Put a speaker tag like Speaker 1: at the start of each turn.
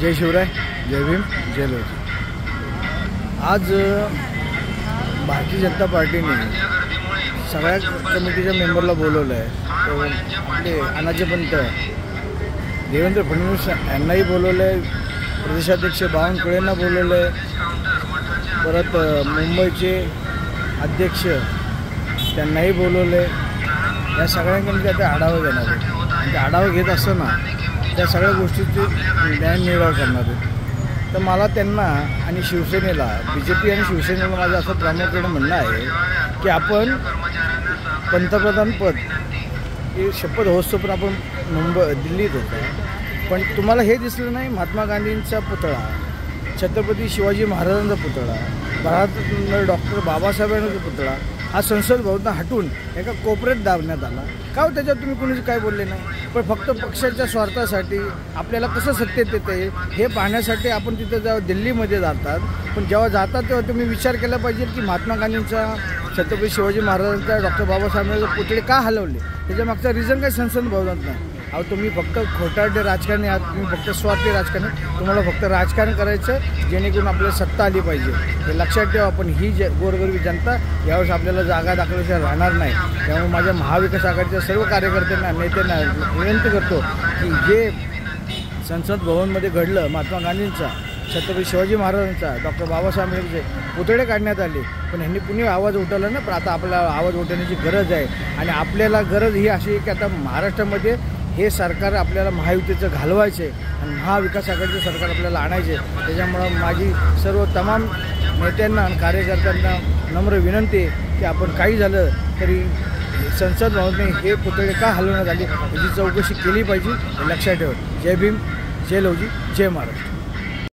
Speaker 1: जय शिवराय, जय भीम, जय लोजी। आज भारतीय जनता पार्टीने सगळ्या कमिटीच्या मेंबरला बोलवलं आहे। आपले अनाचे पंत देवेंद्र फडणवीस यांनाही बोलवलं आहे, प्रदेशाध्यक्ष बावनकुळेंना बोलवलं आहे, परत मुंबईचे अध्यक्ष त्यांनाही बोलवलं आहे। या सगळ्यांकडे आता आढावा घेणार आहे आणि ते आढावा घेत असताना त्या सगळ्या गोष्टीची न्यायनिर्णय करणार आहे। तर मला त्यांना आणि शिवसेनेला, BJP आणि शिवसेनेला माझं असं प्रामुख्याने म्हणणं आहे की आपण पंतप्रधानपद ही शपथ होतोपर्यंत आपण दिल्लीत होतो, पण तुम्हाला हे दिसलं नाही महात्मा गांधींचा पुतळा, छत्रपती शिवाजी महाराजांचा पुतळा, भारतरत्न डॉक्टर बाबासाहेबांचा पुतळा हा संसद भवनात हटून एका कोपऱ्यात दाबण्यात आला का? हो, त्याच्यात तुम्ही कुणीच काय बोलले नाही, पण फक्त पक्षाच्या स्वार्थासाठी आपल्याला कसं सत्तेत येते हे पाहण्यासाठी आपण तिथं जेव्हा दिल्लीमध्ये जातात, पण जेव्हा जातात तेव्हा तुम्ही विचार केला पाहिजे की महात्मा गांधींचा, छत्रपती शिवाजी महाराजांचा, डॉक्टर बाबासाहेबांचे पुतळे का हलवले, त्याच्या मागचा रिझन काही संसद भवनात नाही। अहो, तुम्ही फक्त खोटारडे राजकारणी आहात, तुम्ही फक्त स्वार्थी राजकारणी, तुम्हाला फक्त राजकारण करायचं जेणेकरून आपल्याला सत्ता आली पाहिजे हे लक्षात ठेवा। पण ही गोरगरिबी जनता यावेळेस आपल्याला जागा दाखवल्याशिवाय राहणार नाही। त्यामुळे माझ्या महाविकास आघाडीच्या सर्व कार्यकर्त्यांना, नेत्यांना विनंती करतो की जे संसद भवनमध्ये घडलं, महात्मा गांधींचा, छत्रपती शिवाजी महाराजांचा, डॉक्टर बाबासाहेबांचे पुतळे काढण्यात आले, पण ह्यांनी कुणी आवाज उठवला ना, पण आता आपल्याला आवाज उठवण्याची गरज आहे। आणि आपल्याला गरज ही अशी आहे की आता महाराष्ट्रामध्ये हे सरकार आपल्याला महायुतीचं घालवायचं आहे आणि महाविकास आघाडीचं सरकार आपल्याला आणायचे। त्याच्यामुळं माझी सर्व तमाम नेत्यांना आणि कार्यकर्त्यांना नम्र विनंती आहे की आपण काही झालं तरी संसद भवनाने हे पुतळे का हलवण्यात आले याची चौकशी केली पाहिजे हे लक्षात ठेवा। जय भीम, जय लवजी, जय महाराष्ट्र।